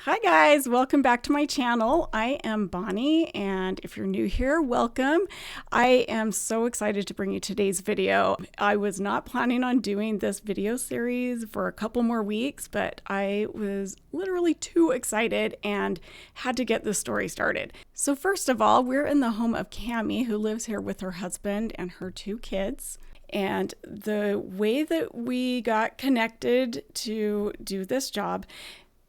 Hi guys, welcome back to my channel. I am Bonnie, and if you're new here, welcome. I am so excited to bring you today's video. I was not planning on doing this video series for a couple more weeks, but I was literally too excited and had to get this story started. So first of all, we're in the home of Cammy, who lives here with her husband and her 2 kids. And the way that we got connected to do this job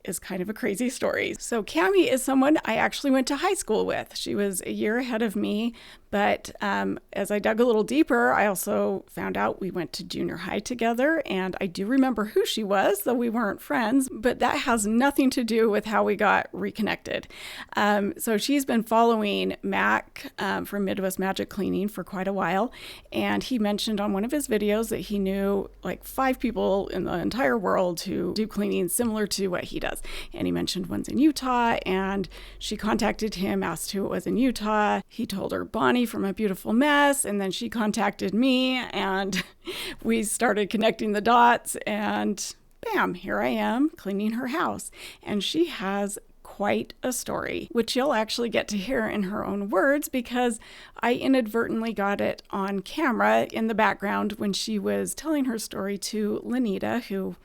is kind of a crazy story. So Cammy is someone I actually went to high school with. She was a year ahead of me, but as I dug a little deeper, I also found out we went to junior high together, and I do remember who she was, though we weren't friends, but that has nothing to do with how we got reconnected. So she's been following Mac from Midwest Magic Cleaning for quite a while, and he mentioned on one of his videos that he knew like 5 people in the entire world who do cleaning similar to what he does. And he mentioned one's in Utah, and she contacted him, asked who it was in Utah. He told her Bonnie from A Beautiful Mess, and then she contacted me, and we started connecting the dots, and bam, here I am cleaning her house. And she has quite a story, which you'll actually get to hear in her own words, because I inadvertently got it on camera in the background when she was telling her story to Lenita, who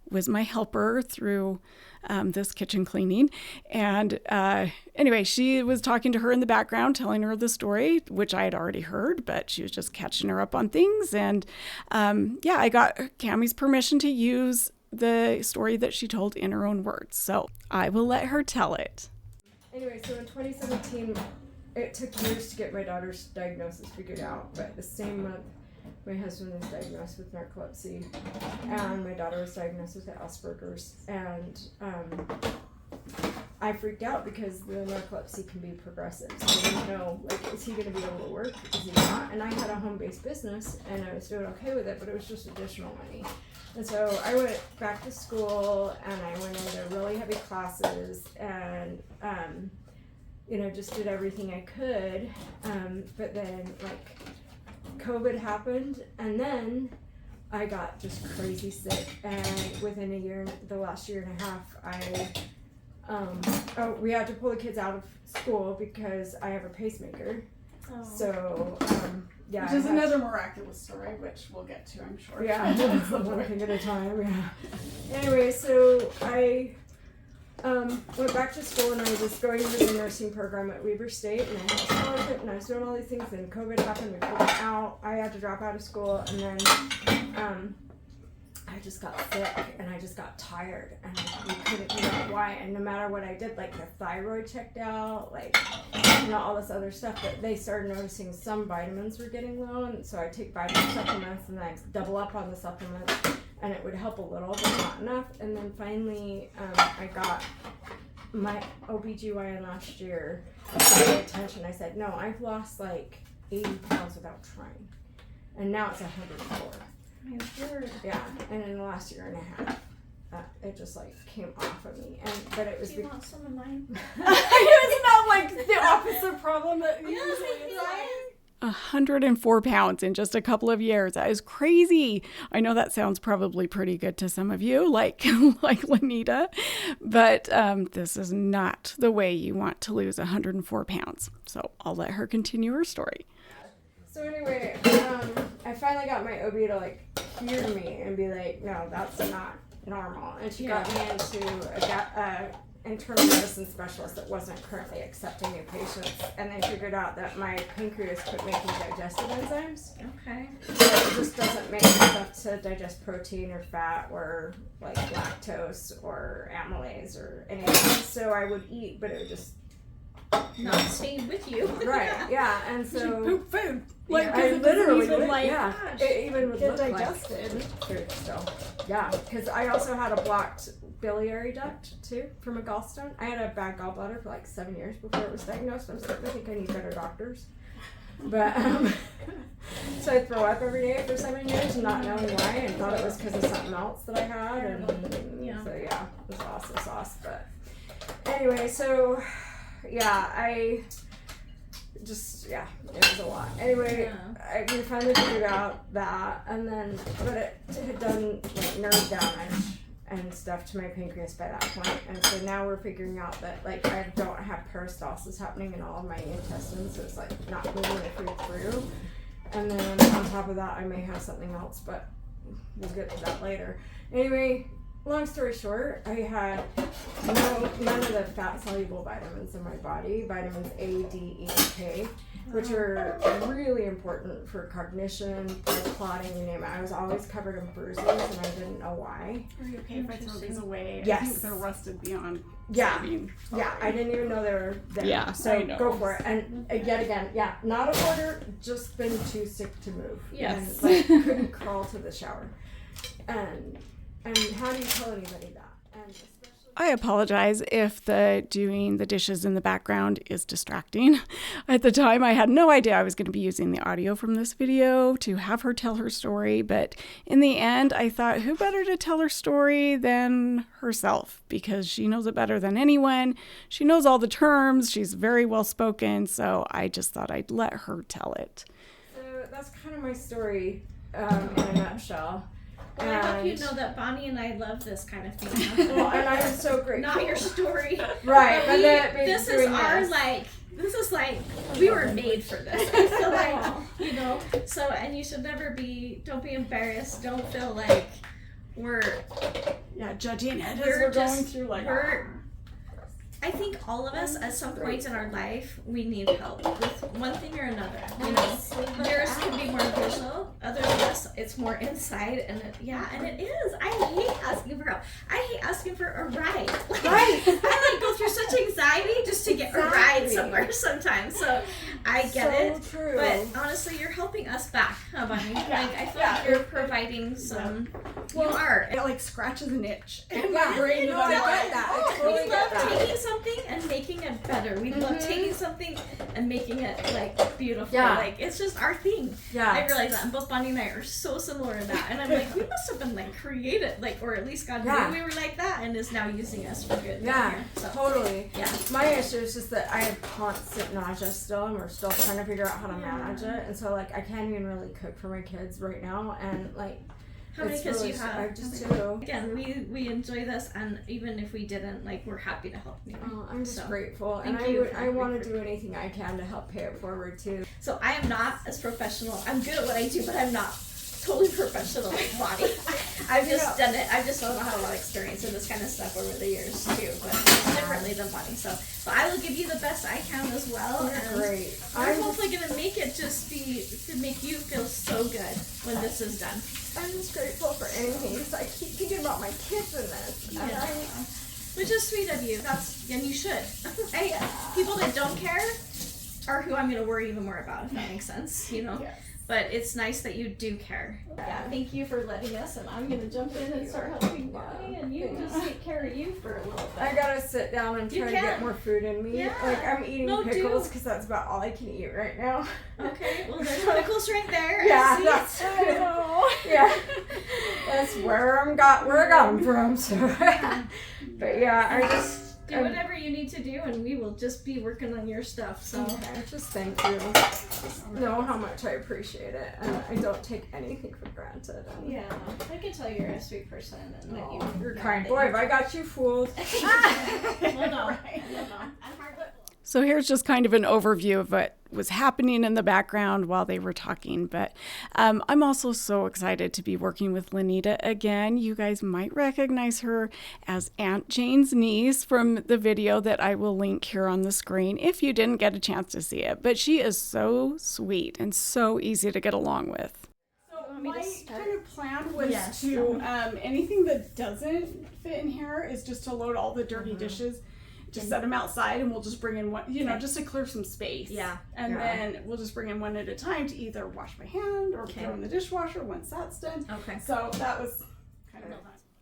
was my helper through this kitchen cleaning. And anyway, she was talking to her in the background, telling her the story, which I had already heard, but she was just catching her up on things. And yeah, I got Cammy's permission to use the story that she told in her own words. So I will let her tell it. Anyway, so in 2017, it took years to get my daughter's diagnosis figured out, but the same month, my husband was diagnosed with narcolepsy, and my daughter was diagnosed with Asperger's, and I freaked out because the narcolepsy can be progressive, so I didn't know, like, is he going to be able to work, is he not? And I had a home-based business, and I was doing okay with it, but it was just additional money. And so I went back to school, and I went into really heavy classes, and just did everything I could, but then, like, COVID happened, and then I got just crazy sick, and within a year, the last year and a half, we had to pull the kids out of school because I have a pacemaker. Oh. So, yeah. Which is another miraculous story, which we'll get to, I'm sure. Yeah, that's one thing at a time, yeah. Anyway, so I went back to school, and I was going through the nursing program at Weber State, and I had a scholarship, and I was doing all these things, and COVID happened, we pulled it out, I had to drop out of school, and then I just got sick, and I just got tired, and we couldn't figure out why, and no matter what I did, like the thyroid checked out, like, all this other stuff, but they started noticing some vitamins were getting low, and so I take vitamin supplements, and then I double up on the supplements, and it would help a little, but not enough. And then finally, I got my OB-GYN last year to pay attention. I said, no, I've lost like 80 pounds without trying. And now it's 104. My word. Yeah, and in the last year and a half, it just like came off of me. But it was Do you want some of mine? It's not like the opposite problem that usually is. 104 pounds in just a couple of years. That is crazy. I know that sounds probably pretty good to some of you, like Lenita, but this is not the way you want to lose 104 pounds. So I'll let her continue her story. So anyway, I finally got my OB to like hear me and be like, no, that's not normal. And she got me into a internal medicine specialist that wasn't currently accepting new patients, and they figured out that my pancreas quit making digestive enzymes. Okay. So it just doesn't make enough to digest protein or fat or like lactose or amylase or anything. So I would eat, but it would just not stay with you. Right, yeah, and so poop food. Like, I literally would, like, yeah, gosh, it even would get look digested. like food still. Yeah, because I also had a blocked biliary duct too from a gallstone. I had a bad gallbladder for like 7 years before it was diagnosed. I was like, I think I need better doctors. But so I'd throw up every day for 7 years, not knowing why, and thought it was because of something else that I had. And so yeah, it was awesome sauce. But anyway, so yeah, it was a lot. Anyway, we finally figured out that, and then, but it had done like nerve damage and stuff to my pancreas by that point. And so now we're figuring out that like I don't have peristalsis happening in all of my intestines, so it's like not moving the food through. And then on top of that, I may have something else, but we'll get to that later. Anyway, long story short, I had none of the fat soluble vitamins in my body, vitamins A, D, E, and K, which are really important for cognition, blood clotting, you name it. I was always covered in bruises and I didn't know why. Are you okay if I throw these away? Yes. I think they're rusted beyond Yeah. saving. Yeah, I didn't even know they were there. Yeah, so I know. go for it. And yet again, yeah, not a hoarder, just been too sick to move. Yes. And like couldn't crawl to the shower. And how do you tell anybody that? And especially I apologize if the doing the dishes in the background is distracting. At the time, I had no idea I was going to be using the audio from this video to have her tell her story. But in the end, I thought, who better to tell her story than herself? Because she knows it better than anyone. She knows all the terms. She's very well spoken. So I just thought I'd let her tell it. so that's kind of my story in a nutshell. And I hope you know that Bonnie and I love this kind of thing. Well, and I am so grateful. Not your story. Right, But but this is doing our this. this is like we were made for this. I feel like so and you should never don't be embarrassed. Don't feel like we're Judging it as we're we're just going through like. I think all of us at some point in our life we need help with one thing or another. You know, yours can be more visual, others of us it's more inside, and it is. I hate asking for help. I hate asking for a ride. Right. I go through such anxiety just to get a ride Exactly. somewhere sometimes. So I get it. So true. But honestly, you're helping us back, huh, Bunny? Like I feel like you're providing some. Well, you are. It like scratches an itch in Yeah, my brain. you know, I get that. I totally We get love that. taking something and making it better. We love taking something and making it like beautiful. Yeah. Like it's just our thing. Yeah. I realize that. And both Bonnie and I are so similar in that. And I'm like, we must have been like created, like, or at least God Yeah. knew we were like that and is now using us for good. Yeah, Here. So, totally. yeah. My issue is just that I have constant nausea still, and we're still trying to figure out how to manage it. And so, like, I can't even really cook for my kids right now. And like, How many it's kids do really, you have? I have just two. Again, we enjoy this, and even if we didn't, like, we're happy to help you. Oh, I'm just So, grateful, and thank you I for- want to do anything I can to help pay it forward too. So I am not as professional. I'm good at what I do, but I'm not totally professional like Bonnie. I've just done it. I've just had a lot of experience in this kind of stuff over the years too, but differently than Bonnie. So I will give you the best I can as well. You're And great. I'm hopefully gonna make it just be to make you feel so good when this is done. I'm just grateful for anything because I keep thinking about my kids in this. And Yeah. Which is sweet of you. And you should. People that don't care are who I'm gonna worry even more about, if that makes sense. You know. Yes. But it's nice that you do care. Yeah, thank you for letting us, and I'm gonna jump in and start helping Bonnie, and you just take care of you for a little bit. I gotta sit down and You try to get can. more food in me. Yeah. Like I'm eating No, pickles do. because that's about all I can eat right now. Okay, well there's pickles right there. Yeah, I see. that's I know. Yeah, that's where I got them from. So, but yeah, I just Do whatever you need to do, and we will just be working on your stuff. So okay, just thank you. Know how much I appreciate it, and I don't take anything for granted. And, yeah, I can tell you're a sweet person, and that you're kind. Boy, have I got you fooled. Well, no, I'm hard. So here's just kind of an overview of what was happening in the background while they were talking. But I'm also so excited to be working with Lenita again. You guys might recognize her as Aunt Jane's niece from the video that I will link here on the screen if you didn't get a chance to see it. But she is so sweet and so easy to get along with. So my kind of plan was to, anything that doesn't fit in here is just to load all the dirty dishes. Just set them outside and we'll just bring in one, just to clear some space. Yeah. And then we'll just bring in one at a time to either wash my hand or throw in the dishwasher once that's done. Okay. So that was kind of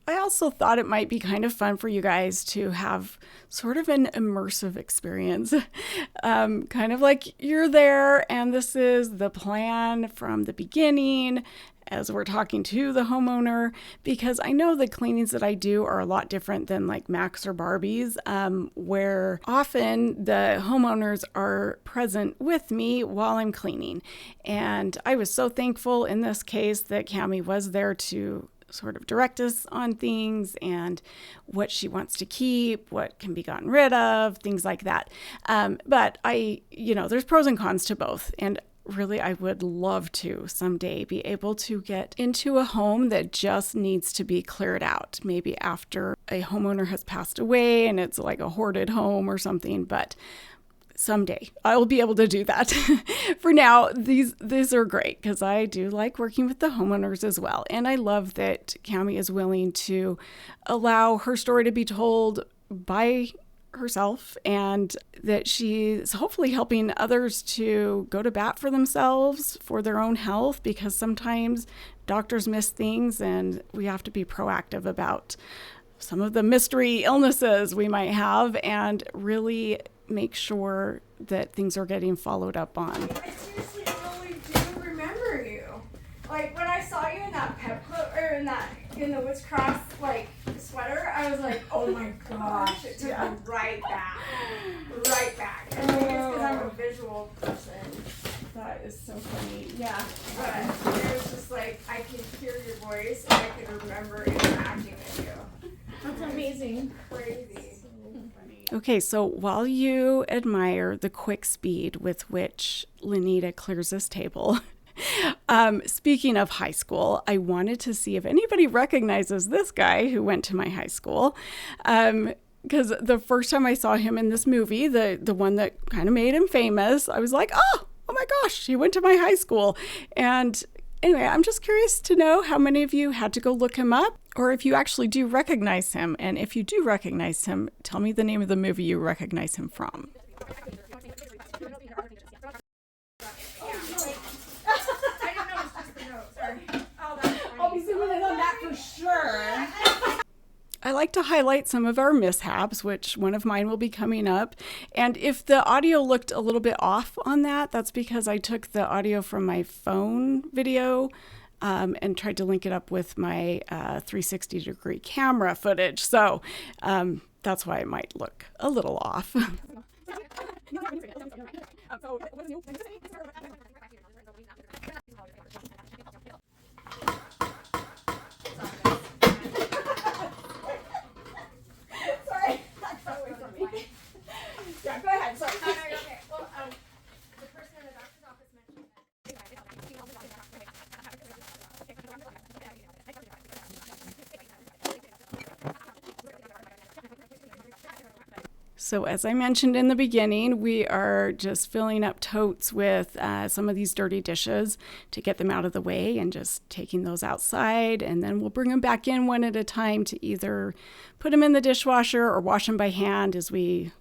I also thought it might be kind of fun for you guys to have sort of an immersive experience. Kind of like you're there and this is the plan from the beginning as we're talking to the homeowner, because I know the cleanings that I do are a lot different than like Max or Barbie's, where often the homeowners are present with me while I'm cleaning. And I was so thankful in this case that Cammy was there to sort of direct us on things and what she wants to keep, what can be gotten rid of, things like that. But there's pros and cons to both. And really, I would love to someday be able to get into a home that just needs to be cleared out, maybe after a homeowner has passed away and it's like a hoarded home or something. But someday I will be able to do that. For now, these are great because I do like working with the homeowners as well. And I love that Cammy is willing to allow her story to be told by herself, and that she's hopefully helping others to go to bat for themselves, for their own health, because sometimes doctors miss things and we have to be proactive about some of the mystery illnesses we might have and really make sure that things are getting followed up on. I seriously really do remember you. Like when I saw you in that pep club or in the Woods Cross sweater, I was like, oh my gosh, it took me right back. And I think it's because I'm a visual person. That is so funny. Yeah. But it was just like I could hear your voice and I could remember interacting with you. That's amazing. Crazy. Okay, so while you admire the quick speed with which Lenita clears this table, speaking of high school, I wanted to see if anybody recognizes this guy who went to my high school. Because the first time I saw him in this movie, the one that kind of made him famous, I was like, oh my gosh, he went to my high school. And anyway, I'm just curious to know how many of you had to go look him up, or if you actually do recognize him. And if you do recognize him, tell me the name of the movie you recognize him from. I'll be zooming in on that for sure. I like to highlight some of our mishaps, which one of mine will be coming up. And if the audio looked a little bit off on that, that's because I took the audio from my phone video and tried to link it up with my 360-degree camera footage. So that's why it might look a little off. Yeah, go ahead. Sorry. No, you're okay. Well, the person in the doctor's office mentioned So as I mentioned in the beginning, we are just filling up totes with some of these dirty dishes to get them out of the way and just taking those outside. And then we'll bring them back in one at a time to either put them in the dishwasher or wash them by hand as we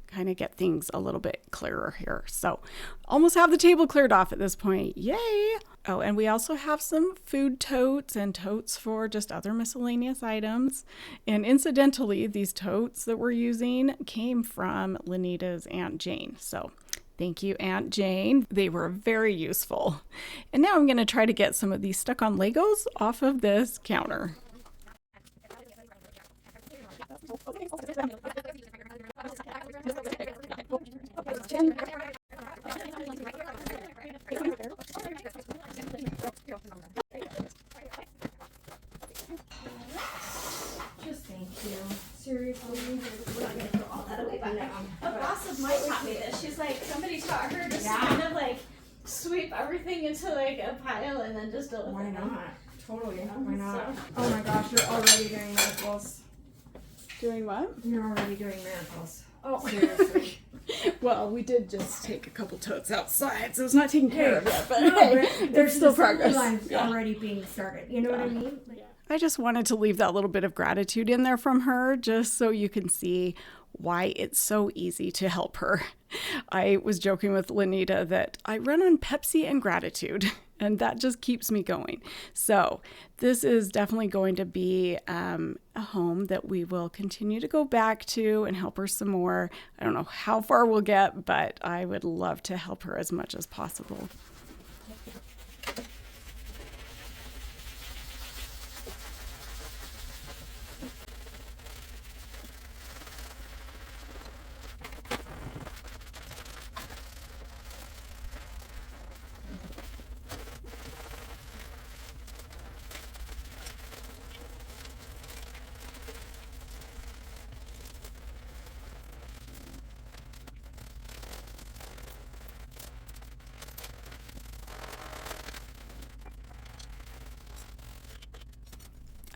kind of get things a little bit clearer here. So almost have the table cleared off at this point. Yay! Oh, and we also have some food totes and totes for just other miscellaneous items. And incidentally, these totes that we're using came from Lenita's Aunt Jane. So thank you, Aunt Jane. They were very useful. And now I'm going to try to get some of these stuck on Legos off of this counter. just thank you. Seriously, we're not gonna throw all that away by now. A boss of mine taught me this. She's like, somebody taught her just to kind of sweep everything into a pile and then just deal with Why it. not? Totally. Why not? So- Oh my gosh, you're already doing miracles. Doing what? You're already doing miracles. Oh, Seriously. well, we did just take a couple totes outside, so it's not taken care of yet, but No, hey, but there's still the assembly progress. line's Yeah. already being started. You know what I mean? I just wanted to leave that little bit of gratitude in there from her, just so you can see why it's so easy to help her. I was joking with Lenita that I run on Pepsi and gratitude, and that just keeps me going. So this is definitely going to be a home that we will continue to go back to and help her some more. I don't know how far we'll get, but I would love to help her as much as possible.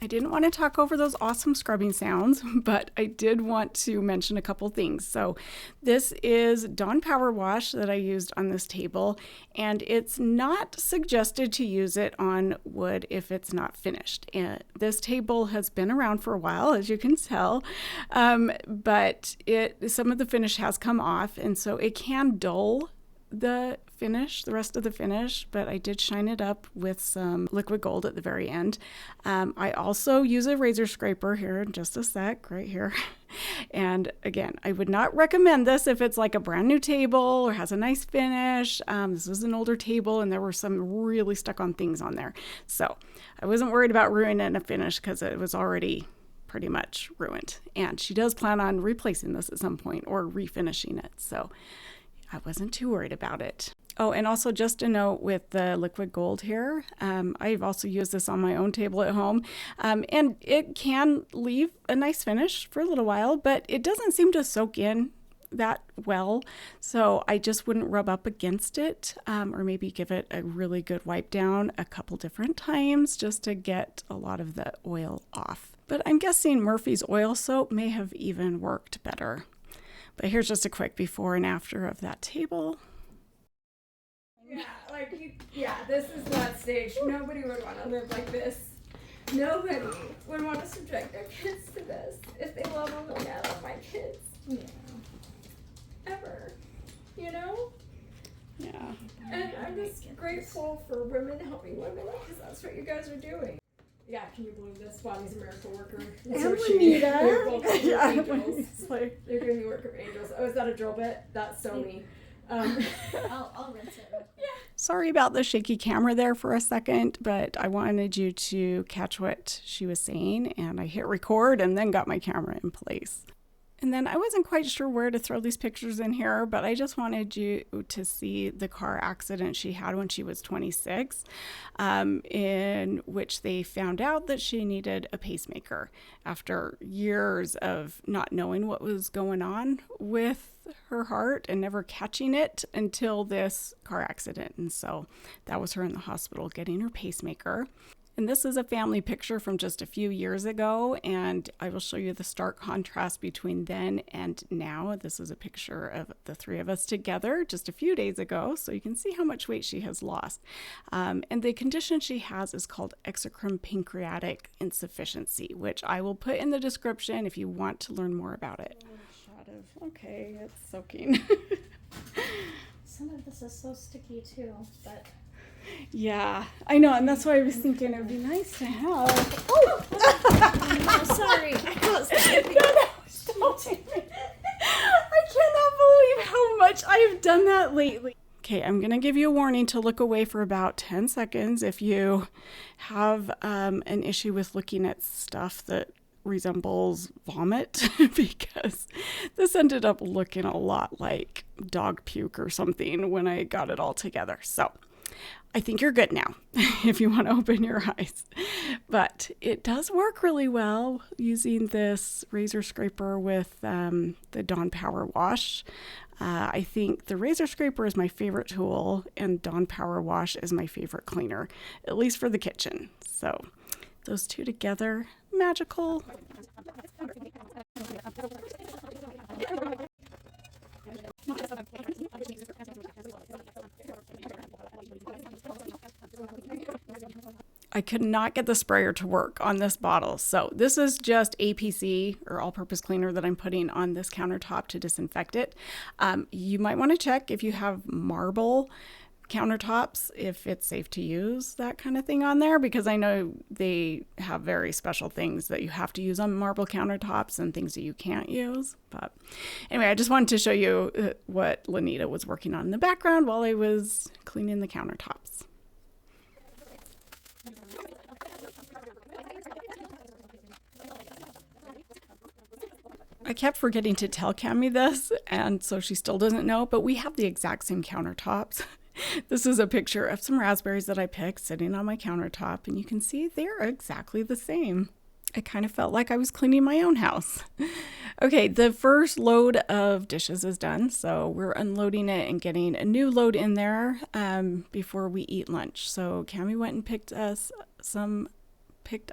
I didn't want to talk over those awesome scrubbing sounds, but I did want to mention a couple things. So this is Dawn Power Wash that I used on this table, and it's not suggested to use it on wood if it's not finished. And this table has been around for a while, as you can tell, but some of the finish has come off, and so it can dull the rest of the finish, but I did shine it up with some liquid gold at the very end. I also use a razor scraper here in just a sec, right here. And again, I would not recommend this if it's like a brand new table or has a nice finish. This was an older table and there were some really stuck on things on there. So I wasn't worried about ruining a finish because it was already pretty much ruined. And she does plan on replacing this at some point or refinishing it. So I wasn't too worried about it. Oh, and also just a note with the liquid gold here, I've also used this on my own table at home, and it can leave a nice finish for a little while, but it doesn't seem to soak in that well, so I just wouldn't rub up against it, or maybe give it a really good wipe down a couple different times just to get a lot of the oil off. But I'm guessing Murphy's oil soap may have even worked better. But here's just a quick before and after of that table. Yeah, this is not staged. Nobody would want to live like this. Nobody would want to subject their kids to this if they love them like I love my kids. Yeah. Ever. You know? Yeah. And I'm just grateful for women helping women because that's what you guys are doing. Yeah, can you believe this? Bonnie's a miracle worker. And Juanita. They're both angels. It's like, They're doing the work of angels. Oh, is that a drill bit? That's so me. I'll rinse it. Yeah. sorry about the shaky camera there for a second, but I wanted you to catch what she was saying, and I hit record and then got my camera in place. And then I wasn't quite sure where to throw these pictures in here, but I just wanted you to see the car accident she had when she was 26, in which they found out that she needed a pacemaker after years of not knowing what was going on with her heart and never catching it until this car accident. And so that was her in the hospital getting her pacemaker. And this is a family picture from just a few years ago, and I will show you the stark contrast between then and now. This is a picture of the three of us together just a few days ago, so you can see how much weight she has lost. And the condition she has is called Exocrine Pancreatic Insufficiency, which I will put in the description if you want to learn more about it. Okay, it's soaking. Some of this is so sticky too, but... Yeah, I know, and that's why I was thinking it would be nice to have. Oh! No, sorry. I got sticky. I cannot believe how much I've done that lately. Okay, I'm going to give you a warning to look away for about 10 seconds if you have an issue with looking at stuff that resembles vomit, because this ended up looking a lot like dog puke or something when I got it all together. So I think you're good now if you want to open your eyes. But it does work really well using this razor scraper with the Dawn Power Wash. I think the razor scraper is my favorite tool, and Dawn Power Wash is my favorite cleaner, at least for the kitchen. So those two together, magical. I could not get the sprayer to work on this bottle. So this is just APC, or all-purpose cleaner, that I'm putting on this countertop to disinfect it. You might want to check if you have marble countertops, if it's safe to use that kind of thing on there, because I know they have very special things that you have to use on marble countertops and things that you can't use. But anyway, I just wanted to show you what Lanita was working on in the background while I was cleaning the countertops. I kept forgetting to tell Cammy this, and so she still doesn't know, but we have the exact same countertops. This is a picture of some raspberries that I picked sitting on my countertop, and you can see they're exactly the same. I kind of felt like I was cleaning my own house. Okay, the first load of dishes is done, so we're unloading it and getting a new load in there before we eat lunch. So Cammy went and picked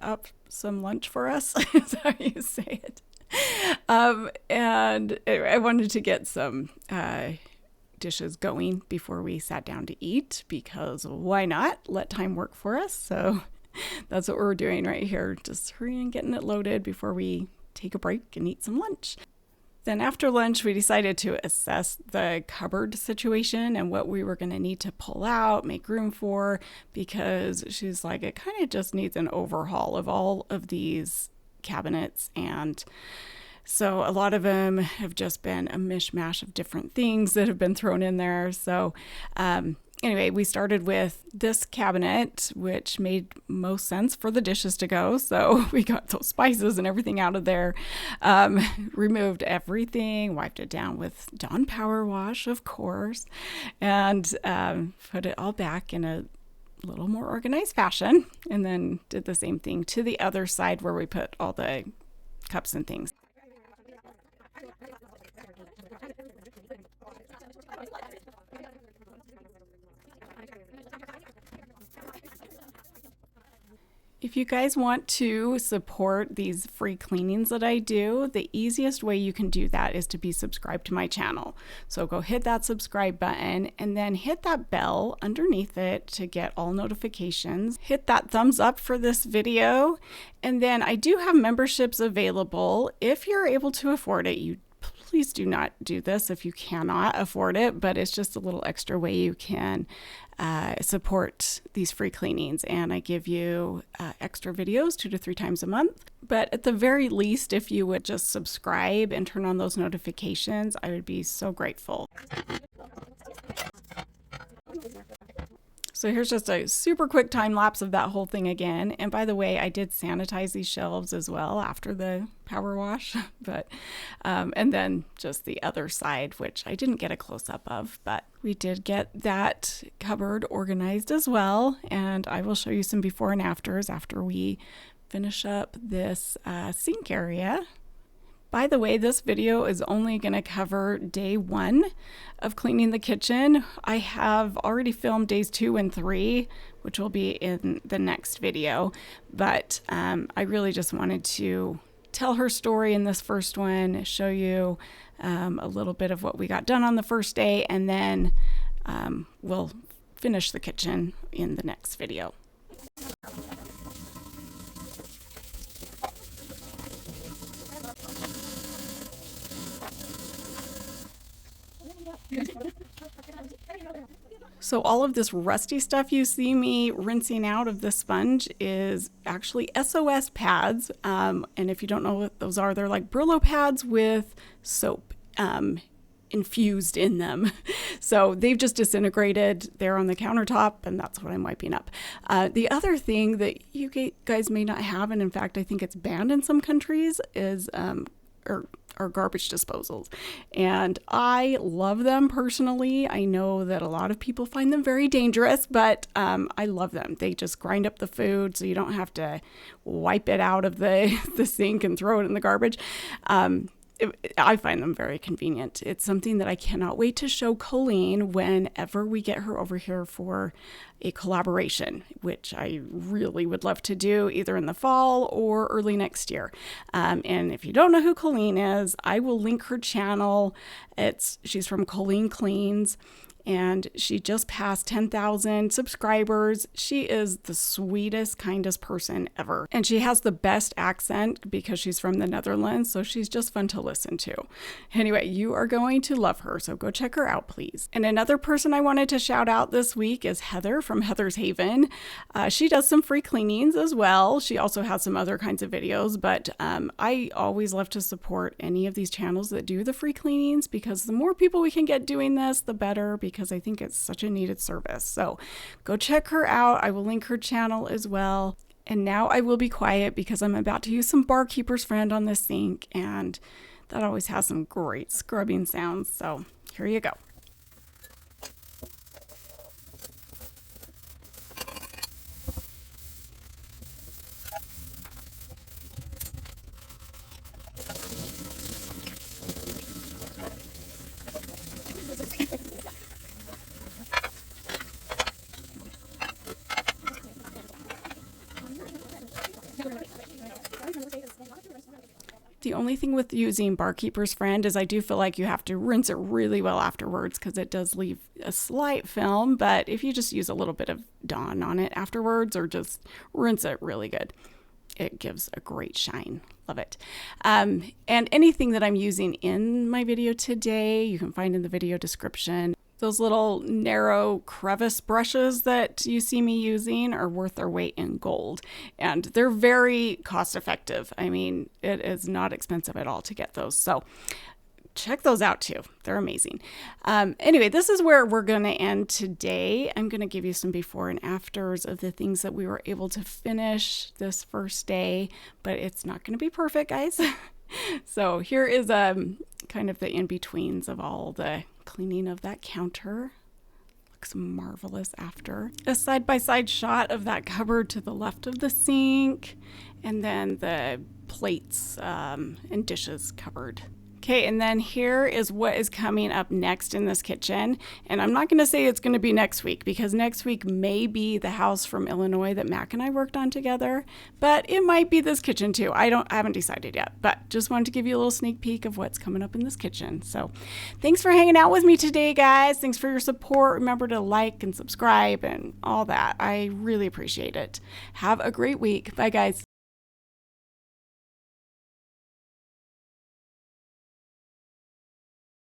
up some lunch for us, is how you say it. And I wanted to get some dishes going before we sat down to eat, because why not? Let time work for us. So that's what we're doing right here. Just hurrying, getting it loaded before we take a break and eat some lunch. Then after lunch, we decided to assess the cupboard situation and what we were going to need to pull out, make room for, because she's like, it kind of just needs an overhaul of all of these cabinets. And so a lot of them have just been a mishmash of different things that have been thrown in there. So anyway, we started with this cabinet, which made most sense for the dishes to go. So we got those spices and everything out of there, removed everything, wiped it down with Dawn Power Wash, of course, and put it all back in a little more organized fashion. And then did the same thing to the other side where we put all the cups and things. If you guys want to support these free cleanings that I do, the easiest way you can do that is to be subscribed to my channel. So go hit that subscribe button and then hit that bell underneath it to get all notifications. Hit that thumbs up for this video. And then I do have memberships available. If you're able to afford it, please do not do this if you cannot afford it, but it's just a little extra way you can support these free cleanings. And I give you extra videos 2 to 3 times a month. But at the very least, if you would just subscribe and turn on those notifications, I would be so grateful. So here's just a super quick time lapse of that whole thing again. And by the way, I did sanitize these shelves as well after the power wash, but and then just the other side, which I didn't get a close up of, but we did get that cupboard organized as well. And I will show you some before and afters after we finish up this sink area. By the way, this video is only going to cover day 1 of cleaning the kitchen. I have already filmed days 2 and 3, which will be in the next video. But I really just wanted to tell her story in this first one, show you a little bit of what we got done on the first day, and then we'll finish the kitchen in the next video. So all of this rusty stuff you see me rinsing out of the sponge is actually SOS pads. And if you don't know what those are, they're like Brillo pads with soap infused in them. So they've just disintegrated. They're on the countertop, and that's what I'm wiping up. The other thing that you guys may not have, and in fact, I think it's banned in some countries, is are garbage disposals. And I love them personally. I know that a lot of people find them very dangerous, but I love them. They just grind up the food so you don't have to wipe it out of the sink and throw it in the garbage. I find them very convenient. It's something that I cannot wait to show Colleen whenever we get her over here for a collaboration, which I really would love to do either in the fall or early next year. And if you don't know who Colleen is, I will link her channel. She's from Colleen Cleans. And she just passed 10,000 subscribers. She is the sweetest, kindest person ever. And she has the best accent because she's from the Netherlands, so she's just fun to listen to. Anyway, you are going to love her, so go check her out, please. And another person I wanted to shout out this week is Heather from Heather's Haven. She does some free cleanings as well. She also has some other kinds of videos, but I always love to support any of these channels that do the free cleanings, because the more people we can get doing this, the better, because I think it's such a needed service. So go check her out. I will link her channel as well. And now I will be quiet because I'm about to use some Barkeeper's Friend on this sink, and that always has some great scrubbing sounds. So here you go. The only thing with using Barkeeper's Friend is I do feel like you have to rinse it really well afterwards because it does leave a slight film. But if you just use a little bit of Dawn on it afterwards or just rinse it really good, it gives a great shine. Love it. And anything that I'm using in my video today, you can find in the video description. Those little narrow crevice brushes that you see me using are worth their weight in gold, and they're very cost effective. I mean, it is not expensive at all to get those. So check those out too. They're amazing. Anyway, this is where we're going to end today. I'm going to give you some before and afters of the things that we were able to finish this first day, but it's not going to be perfect, guys. So here is kind of the in-betweens of all the cleaning of that counter. Looks marvelous after. A side-by-side shot of that cupboard to the left of the sink, and then the plates and dishes cupboard. Okay, and then here is what is coming up next in this kitchen. And I'm not going to say it's going to be next week because next week may be the house from Illinois that Mac and I worked on together, but it might be this kitchen too. I haven't decided yet, but just wanted to give you a little sneak peek of what's coming up in this kitchen. So thanks for hanging out with me today, guys. Thanks for your support. Remember to like and subscribe and all that. I really appreciate it. Have a great week. Bye, guys.